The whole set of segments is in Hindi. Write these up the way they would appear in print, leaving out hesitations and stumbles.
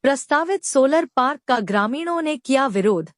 प्रस्तावित सोलर पार्क का ग्रामीणों ने किया विरोध।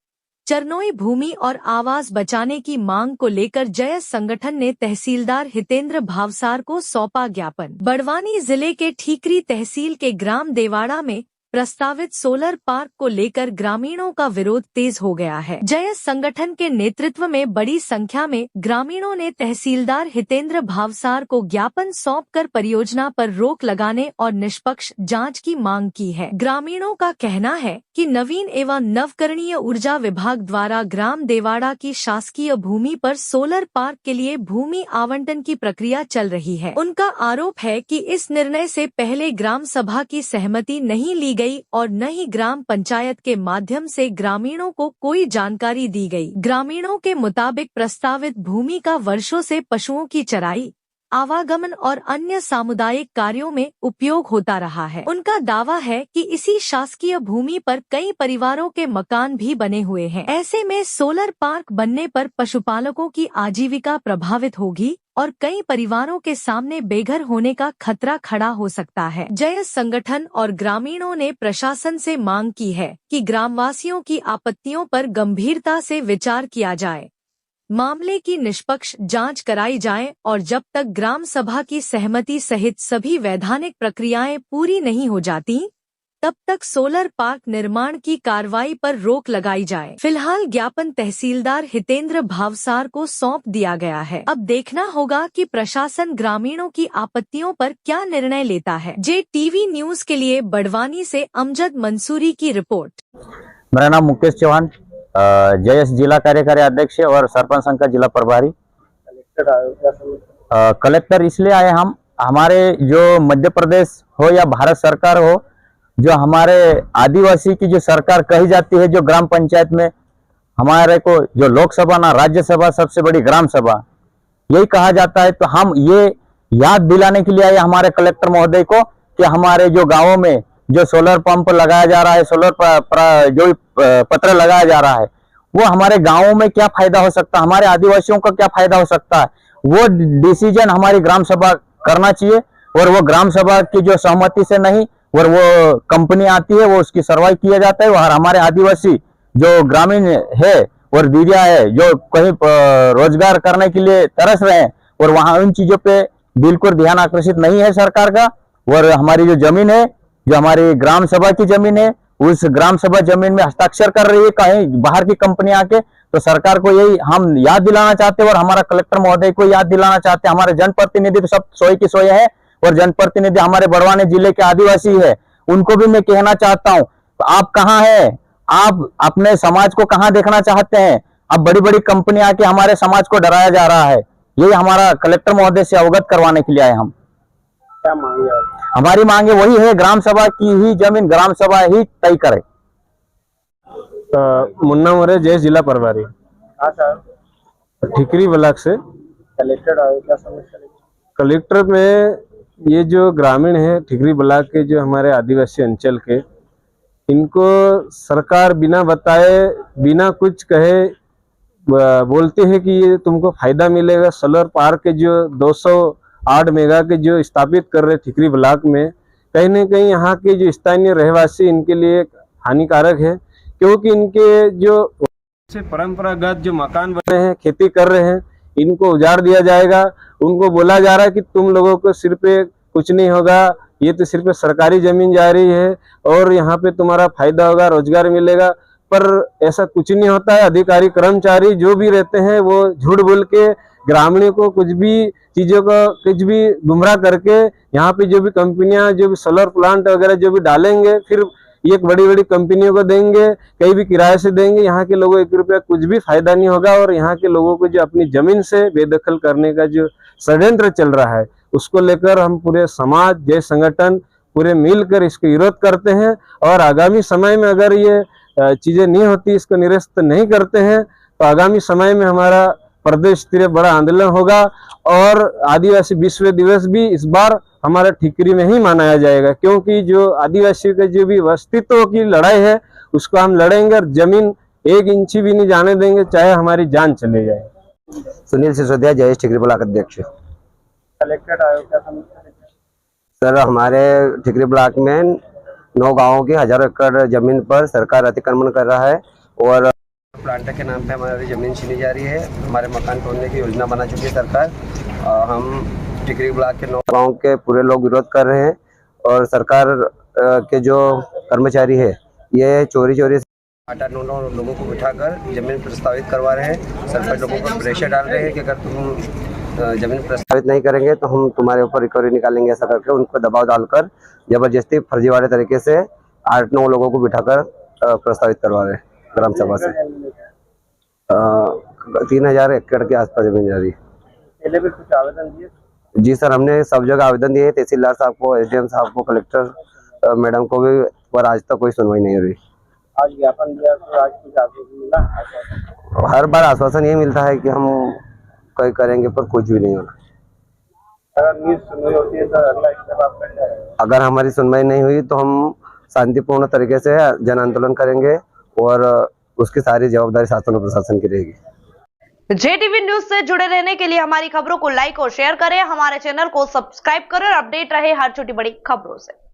चरनोई भूमि और आवास बचाने की मांग को लेकर जयस संगठन ने तहसीलदार हितेंद्र भावसार को सौंपा ज्ञापन। बड़वानी जिले के ठीकरी तहसील के ग्राम देवाड़ा में प्रस्तावित सोलर पार्क को लेकर ग्रामीणों का विरोध तेज हो गया है। जयस संगठन के नेतृत्व में बड़ी संख्या में ग्रामीणों ने तहसीलदार हितेंद्र भावसार को ज्ञापन सौंपकर परियोजना पर रोक लगाने और निष्पक्ष जांच की मांग की है। ग्रामीणों का कहना है कि नवीन एवं नवकरणीय ऊर्जा विभाग द्वारा ग्राम देवाड़ा की शासकीय भूमि पर सोलर पार्क के लिए भूमि आवंटन की प्रक्रिया चल रही है। उनका आरोप है कि इस निर्णय से पहले ग्राम सभा की सहमति नहीं ली गई और न ही ग्राम पंचायत के माध्यम से ग्रामीणों को कोई जानकारी दी गई। ग्रामीणों के मुताबिक प्रस्तावित भूमि का वर्षों से पशुओं की चराई, आवागमन और अन्य सामुदायिक कार्यों में उपयोग होता रहा है। उनका दावा है कि इसी शासकीय भूमि पर कई परिवारों के मकान भी बने हुए हैं। ऐसे में सोलर पार्क बनने पर पशुपालकों की आजीविका प्रभावित होगी और कई परिवारों के सामने बेघर होने का खतरा खड़ा हो सकता है। जयस संगठन और ग्रामीणों ने प्रशासन से मांग की है कि ग्रामवासियों की आपत्तियों पर गंभीरता से विचार किया जाए, मामले की निष्पक्ष जांच कराई जाए और जब तक ग्राम सभा की सहमति सहित सभी वैधानिक प्रक्रियाएं पूरी नहीं हो जाती, तब तक सोलर पार्क निर्माण की कार्रवाई पर रोक लगाई जाए। फिलहाल ज्ञापन तहसीलदार हितेंद्र भावसार को सौंप दिया गया है। अब देखना होगा कि प्रशासन ग्रामीणों की आपत्तियों पर क्या निर्णय लेता है। JTV न्यूज के लिए बड़वानी से अमजद मंसूरी की रिपोर्ट। मेरा नाम मुकेश चौहान, जयस जिला कार्यकारी अध्यक्ष और सरपंच संघ का जिला प्रभारी। कलेक्टर इसलिए आए, हम हमारे जो मध्य प्रदेश हो या भारत सरकार हो, जो हमारे आदिवासी की जो सरकार कही जाती है, जो ग्राम पंचायत में हमारे को जो लोकसभा ना राज्यसभा सबसे बड़ी ग्राम सभा यही कहा जाता है, तो हम ये याद दिलाने के लिए आए हमारे कलेक्टर महोदय को कि हमारे जो गांवों में जो सोलर पंप लगाया जा रहा है, सोलर जो पत्र लगाया जा रहा है, वो हमारे गांवों में क्या फायदा हो सकता है, हमारे आदिवासियों का क्या फायदा हो सकता है, वो डिसीजन हमारी ग्राम सभा करना चाहिए। और वो ग्राम सभा की जो सहमति से नहीं, और वो कंपनी आती है, वो उसकी सर्वाई किया जाता है। और हमारे आदिवासी जो ग्रामीण है और दीदिया है, जो कहीं रोजगार करने के लिए तरस रहे हैं, और वहां उन चीजों पे बिल्कुल ध्यान आकर्षित नहीं है सरकार का। और हमारी जो जमीन है, जो हमारी ग्राम सभा की जमीन है, उस ग्राम सभा जमीन में हस्ताक्षर कर रही है कहीं बाहर की कंपनी आके, तो सरकार को यही हम याद दिलाना चाहते हैं और हमारा कलेक्टर महोदय को याद दिलाना चाहते हैं। हमारे जनप्रतिनिधि तो सब सोए की सोए है, और जनप्रतिनिधि हमारे बड़वानी जिले के आदिवासी है, उनको भी मैं कहना चाहता हूं, तो आप कहां हैं, आप अपने समाज को कहां देखना चाहते हैं? अब बड़ी बड़ी कंपनी आके हमारे समाज को डराया जा रहा है, यही हमारा कलेक्टर महोदय से अवगत करवाने के लिए आए हम। क्या मांगे? हमारी मांगे वही है, ग्राम सभा की ही जमीन ग्राम सभा ही तय करे। मुन्ना मोरे, जयस जिला प्रभारी। हाँ सर। ठीकरी ब्लॉक से कलेक्टर आए, क्या समस्या? कलेक्टर में ये जो ग्रामीण है ठीकरी ब्लॉक के, जो हमारे आदिवासी अंचल के, इनको सरकार बिना बताए, बिना कुछ कहे बोलते हैं कि ये तुमको फायदा मिलेगा। सोलर पार्क के जो 208 मेगा के जो स्थापित कर रहे ठीकरी ब्लॉक में, कहीं न कहीं यहाँ के जो स्थानीय रहवासी इनके लिए हानिकारक है, क्योंकि इनके जो परंपरागत जो मकान बने हैं, खेती कर रहे हैं, इनको उजाड़ दिया जाएगा। उनको बोला जा रहा है कि तुम लोगों को सिर पे कुछ नहीं होगा, ये तो सिर्फ सरकारी जमीन जा रही है और यहाँ पे तुम्हारा फायदा होगा, रोजगार मिलेगा। पर ऐसा कुछ नहीं होता है। अधिकारी कर्मचारी जो भी रहते हैं, वो झूठ बोल के ग्रामीणों को कुछ भी चीजों को कुछ भी गुमराह करके यहाँ पे जो भी कंपनियां, जो भी सोलर प्लांट वगैरह जो भी डालेंगे, फिर ये बड़ी बड़ी कंपनियों को देंगे, कहीं भी किराए से देंगे। यहाँ के लोगों को 1 रुपया कुछ भी फायदा नहीं होगा। और यहाँ के लोगों को जो अपनी जमीन से बेदखल करने का जो षड्यंत्र चल रहा है, उसको लेकर हम पूरे समाज, जय संगठन पूरे मिलकर इसको विरोध करते हैं। और आगामी समय में अगर ये चीजें नहीं होती, इसको निरस्त नहीं करते हैं, तो आगामी समय में हमारा प्रदेश स्तरीय बड़ा आंदोलन होगा। और आदिवासी विश्व दिवस भी इस बार हमारा ठीकरी में ही मनाया जाएगा, क्योंकि जो आदिवासी का जो भी अस्तित्व की लड़ाई है, उसको हम लड़ेंगे और जमीन 1 इंच भी नहीं जाने देंगे, चाहे हमारी जान चले जाए। सुनील सिसोदिया, जयेश ठीकरी ब्लॉक अध्यक्ष। कलेक्टर आयोग, क्या समस्या? सर, हमारे ठीकरी ब्लॉक में 9 गांवों की हजारों एकड़ जमीन पर सरकार अतिक्रमण कर रहा है और प्लांटर के नाम पे हमारी जमीन छीनी जा रही है। हमारे मकान तोड़ने की योजना बना चुकी है सरकार। हम टिकरी ब्लॉक के 9 गांव के पूरे लोग विरोध कर रहे हैं और सरकार के जो कर्मचारी है ये चोरी 8-9 लोगों को बिठाकर जमीन प्रस्तावित करवा रहे हैं। सरपंच लोगों पर प्रेशर डाल रहे हैं कि अगर तुम जमीन प्रस्तावित नहीं करेंगे तो हम तुम्हारे ऊपर रिकवरी निकालेंगे, ऐसा करके उनको दबाव डालकर जबरदस्ती फर्जीवाड़े तरीके से 8-9 लोगों को बिठाकर प्रस्तावित करवा रहे हैं ग्राम सभा से। 3000 एकड़ के आसपास जमीन जा रही है। पहले भी कुछ आवेदन दिए? जी सर, हमने सब जगह आवेदन दिए, तहसीलदार साहब को, एसडीएम साहब को, कलेक्टर मैडम को भी, पर आज तक कोई सुनवाई नहीं हो रही। आज ज्ञापन दिया तो आज कुछ आश्वासन मिला? हर बार आश्वासन ये मिलता है कि हम कहीं करेंगे, पर कुछ भी नहीं होना। अगर नहीं सुनवाई होती है तो अगला स्टेप आप क्या करेंगे? अगर हमारी सुनवाई नहीं हुई तो हम शांतिपूर्ण तरीके से जन आंदोलन करेंगे और उसकी सारी जवाबदारी शासन और प्रशासन की रहेगी। JTV न्यूज से जुड़े रहने के लिए हमारी खबरों को लाइक और शेयर करें, हमारे चैनल को सब्सक्राइब करें और अपडेट रहे हर छोटी बड़ी खबरों से।